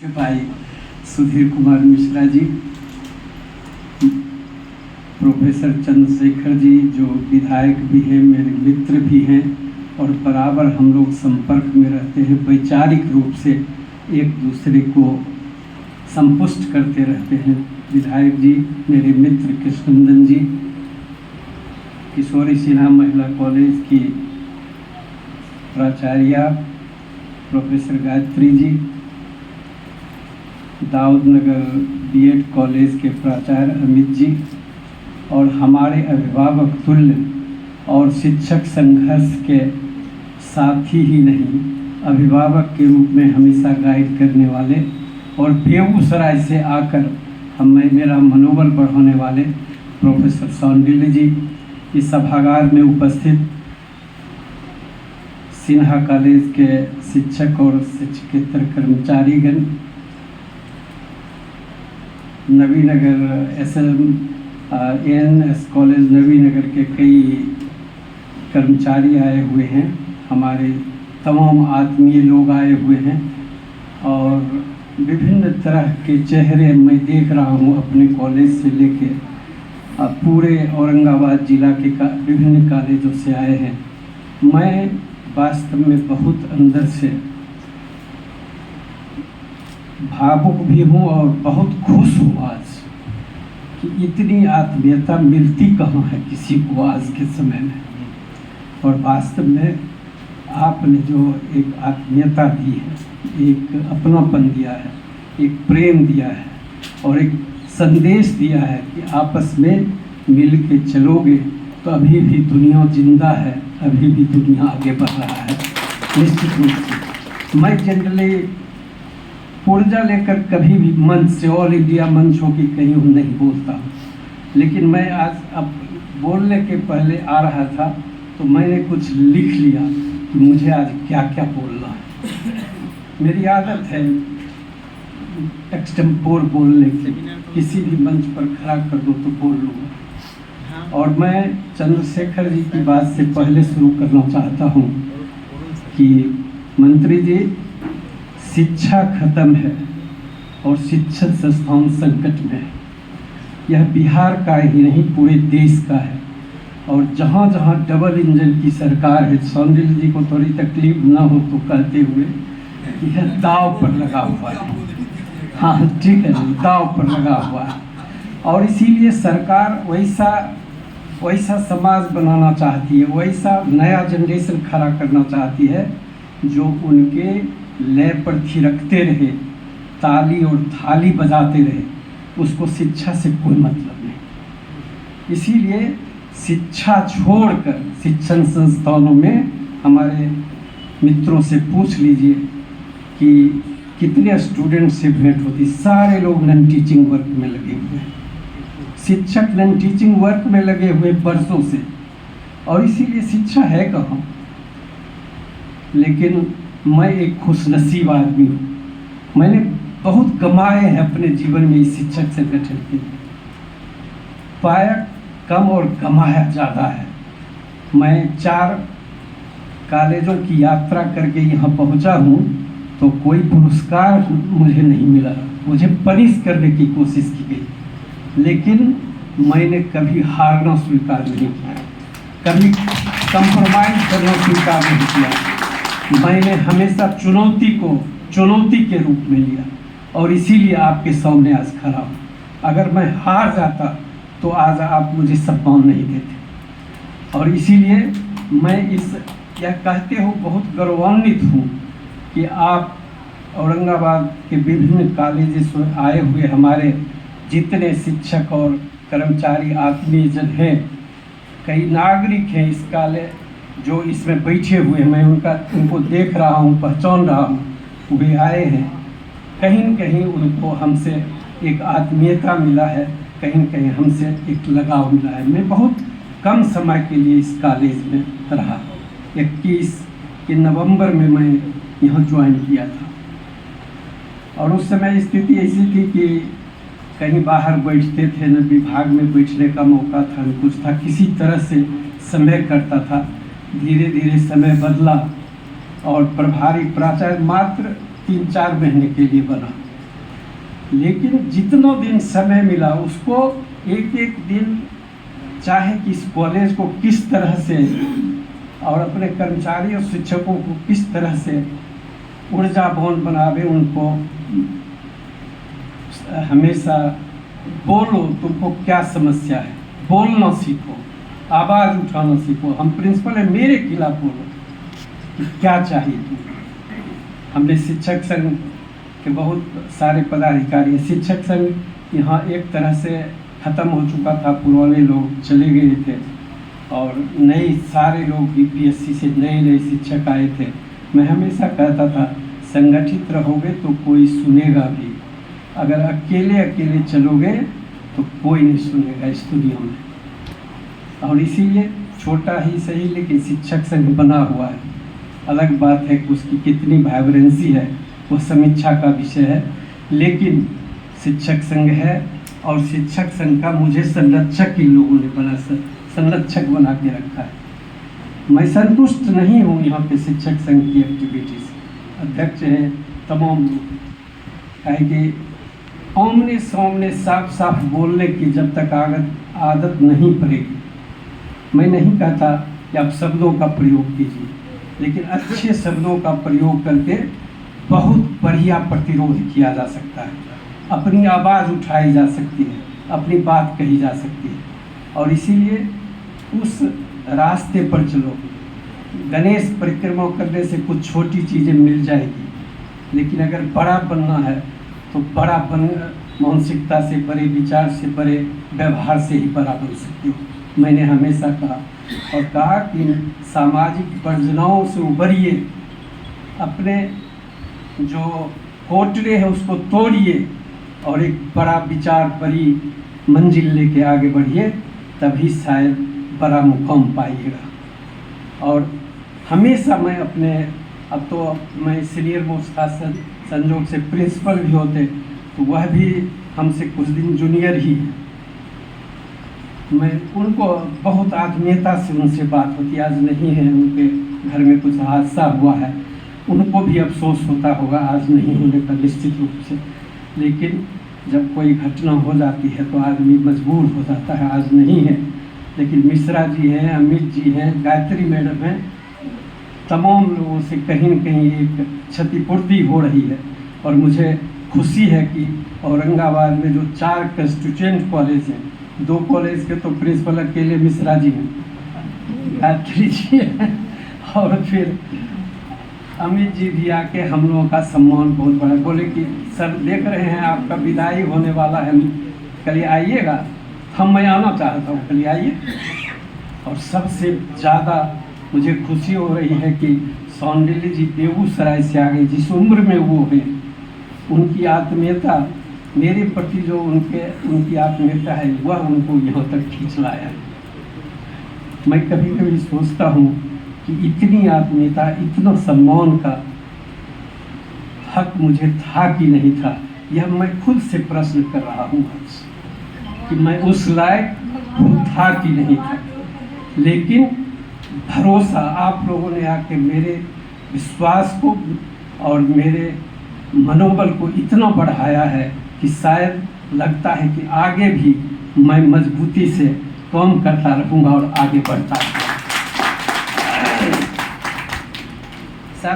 भाई सुधीर कुमार मिश्रा जी, प्रोफेसर चंद्रशेखर जी जो विधायक भी हैं, मेरे मित्र भी हैं और बराबर हम लोग संपर्क में रहते हैं, वैचारिक रूप से एक दूसरे को संपुष्ट करते रहते हैं। विधायक जी, मेरे मित्र कृष्णनंदन जी, किशोरी सिन्हा महिला कॉलेज की प्राचार्य प्रोफेसर गायत्री जी, दाऊद नगर बीएड कॉलेज के प्राचार्य अमित जी और हमारे अभिभावक तुल्य और शिक्षक संघर्ष के साथी ही नहीं, अभिभावक के रूप में हमेशा गाइड करने वाले और बेगूसराय से आकर मेरा मनोबल बढ़ाने वाले प्रोफेसर सौंडिल्य जी, इस सभागार में उपस्थित सिन्हा कॉलेज के शिक्षक और शिक्षकेतर कर्मचारीगण, नवीनगर एएनएस कॉलेज नवीनगर के कई कर्मचारी आए हुए हैं, हमारे तमाम आत्मीय लोग आए हुए हैं और विभिन्न तरह के चेहरे मैं देख रहा हूं अपने कॉलेज से लेके पूरे औरंगाबाद जिला के विभिन्न कॉलेजों से आए हैं। मैं वास्तव में बहुत अंदर से भावुक भी हूँ और बहुत खुश हूँ आज कि इतनी आत्मीयता मिलती कहाँ है किसी को आज के समय में। और वास्तव में आपने जो एक आत्मीयता दी है, एक अपनापन दिया है, एक प्रेम दिया है और एक संदेश दिया है कि आपस में मिल के चलोगे तो अभी भी दुनिया जिंदा है, अभी भी दुनिया आगे बढ़ रहा है। निश्चित रूप से मैं जनरली ऊर्जा लेकर कभी भी मंच से, ऑल इंडिया मंच हो कि कहीं नहीं बोलता हूँ, लेकिन मैं आज अब बोलने के पहले आ रहा था तो मैंने कुछ लिख लिया कि मुझे आज क्या क्या बोलना है। मेरी आदत है एक्सटेम्पोर बोलने की, किसी भी मंच पर खड़ा कर दो तो बोल लूँगा। और मैं चंद्रशेखर जी की बात से पहले शुरू करना चाहता हूँ कि मंत्री जी, शिक्षा खत्म है और शिक्षण संस्थान संकट में है। यह बिहार का ही नहीं पूरे देश का है और जहाँ जहाँ डबल इंजन की सरकार है, सौंडिल्य जी को थोड़ी तकलीफ ना हो तो कहते हुए यह दाव पर लगा हुआ है। हाँ ठीक है, दाव पर लगा हुआ है और इसीलिए सरकार वैसा समाज बनाना चाहती है, वैसा नया जनरेशन खड़ा करना चाहती है जो उनके लय पर थिरकते रहे, ताली और थाली बजाते रहे, उसको शिक्षा से कोई मतलब नहीं। इसीलिए शिक्षा छोड़कर शिक्षण संस्थानों में हमारे मित्रों से पूछ लीजिए कि कितने स्टूडेंट से भेंट होती, सारे लोग नॉन टीचिंग वर्क में लगे हुए हैं, शिक्षक नॉन टीचिंग वर्क में लगे हुए बरसों से, और इसीलिए शिक्षा है कहाँ। लेकिन मैं एक खुशनसीब आदमी हूँ, मैंने बहुत कमाए हैं अपने जीवन में इस शिक्षक संगठन के। पाया कम और कमाया ज़्यादा है। मैं 4 कॉलेजों की यात्रा करके यहाँ पहुँचा हूँ तो कोई पुरस्कार मुझे नहीं मिला, मुझे पनिश करने की कोशिश की गई, लेकिन मैंने कभी हारना स्वीकार नहीं किया, कभी कंप्रोमाइज़ करना स्वीकार नहीं किया। मैंने हमेशा चुनौती को चुनौती के रूप में लिया और इसीलिए आपके सामने आज खड़ा हूँ। अगर मैं हार जाता तो आज आप मुझे सम्मान नहीं देते और इसीलिए मैं यह कहते हुए बहुत गौरवान्वित हूँ कि आप औरंगाबाद के विभिन्न कॉलेज में आए हुए हमारे जितने शिक्षक और कर्मचारी आत्मीयजन हैं, कई नागरिक हैं इस कॉलेज जो इसमें बैठे हुए, मैं उनको देख रहा हूँ, पहचान रहा हूँ, वे आए हैं। कहीं न कहीं उनको हमसे एक आत्मीयता मिला है, कहीं न कहीं हमसे एक लगाव मिला है। मैं बहुत कम समय के लिए इस कॉलेज में रहा, 21 के नवंबर में मैं यहाँ ज्वाइन किया था और उस समय स्थिति ऐसी थी कि कहीं बाहर बैठते थे, न विभाग में बैठने का मौका था, न कुछ था, किसी तरह से समय करता था। धीरे धीरे समय बदला और प्रभारी प्राचार्य मात्र 3-4 महीने के लिए बना लेकिन जितना दिन समय मिला उसको एक एक दिन चाहे कि इस कॉलेज को किस तरह से और अपने कर्मचारी और शिक्षकों को किस तरह से ऊर्जावान बनावे, उनको हमेशा बोलो तुमको क्या समस्या है, बोलना सीखो, आवाज़ उठाना सीखो। हम प्रिंसिपल है, मेरे खिलाफ बोलो कि क्या चाहिए तुमको। हमने शिक्षक संघ के बहुत सारे पदाधिकारी, शिक्षक संघ यहाँ एक तरह से ख़त्म हो चुका था, पुराने लोग चले गए थे और नए सारे लोग यूपीएससी से नए शिक्षक आए थे। मैं हमेशा कहता था संगठित रहोगे तो कोई सुनेगा भी, अगर अकेले अकेले चलोगे तो कोई नहीं सुनेगा इस दुनिया में। और इसीलिए छोटा ही सही लेकिन शिक्षक संघ बना हुआ है। अलग बात है कि उसकी कितनी वाइब्रेंसी है वो समीक्षा का विषय है, लेकिन शिक्षक संघ है और शिक्षक संघ का मुझे संरक्षक इन लोगों ने संरक्षक बना के रखा है। मैं संतुष्ट नहीं हूँ यहाँ पे शिक्षक संघ की एक्टिविटी से। अध्यक्ष हैं तमाम लोग, कहेंगे आमने सामने साफ साफ बोलने की जब तक आदत नहीं पड़ेगी। मैं नहीं कहता कि आप शब्दों का प्रयोग कीजिए, लेकिन अच्छे शब्दों का प्रयोग करके बहुत बढ़िया प्रतिरोध किया जा सकता है, अपनी आवाज़ उठाई जा सकती है, अपनी बात कही जा सकती है। और इसीलिए उस रास्ते पर चलो। गणेश परिक्रमा करने से कुछ छोटी चीज़ें मिल जाएगी, लेकिन अगर बड़ा बनना है तो बड़ा मानसिकता से, बड़े विचार से, बड़े व्यवहार से ही बड़ा बन सकते हो। मैंने हमेशा कहा और कहा कि सामाजिक वर्जनाओं से उबरिए, अपने जो कोटरे है उसको तोड़िए और एक बड़ा विचार, बड़ी मंजिल लेके आगे बढ़िए, तभी शायद बड़ा मुकाम पाइएगा। और हमेशा मैं अपने, अब तो मैं सीनियर मोस्ट था, संजोग से प्रिंसिपल भी होते तो वह भी हमसे कुछ दिन जूनियर ही है। मैं उनको बहुत आत्मीयता से उनसे बात होती, आज नहीं है, उनके घर में कुछ हादसा हुआ है, उनको भी अफसोस होता होगा आज नहीं होने पर निश्चित रूप से। लेकिन जब कोई घटना हो जाती है तो आदमी मजबूर हो जाता है, आज नहीं है। लेकिन मिश्रा जी हैं, अमित जी हैं, गायत्री मैडम हैं, तमाम लोगों से कहीं न कहीं एक क्षतिपूर्ति हो रही है। और मुझे खुशी है कि औरंगाबाद में जो 4 कंस्टिट्यूएंट कॉलेज हैं, 2 कॉलेज के तो प्रिंसिपल अकेले मिश्रा जी हैं, गायत्री जी हैं, और फिर अमित जी भी आके हम लोगों का सम्मान बहुत बड़ा। बोले कि सर देख रहे हैं आपका विदाई होने वाला है, कल आइएगा। मैं आना चाहता हूँ, कल आइए। और सबसे ज़्यादा मुझे खुशी हो रही है कि सौंडिल्य जी बेगूसराय से आ गए, जिस उम्र में वो हैं, उनकी आत्मीयता मेरे प्रति जो उनकी आत्मीयता है वह उनको यहाँ तक खींच लाया है। मैं कभी कभी सोचता हूँ कि इतनी आत्मीयता, इतना सम्मान का हक मुझे था कि नहीं था। यह मैं खुद से प्रश्न कर रहा हूँ कि मैं उस लायक था कि नहीं था। लेकिन भरोसा आप लोगों ने आके मेरे विश्वास को और मेरे मनोबल को इतना बढ़ाया है कि शायद लगता है कि आगे भी मैं मजबूती से काम करता रहूँगा और आगे बढ़ता रहूँगा।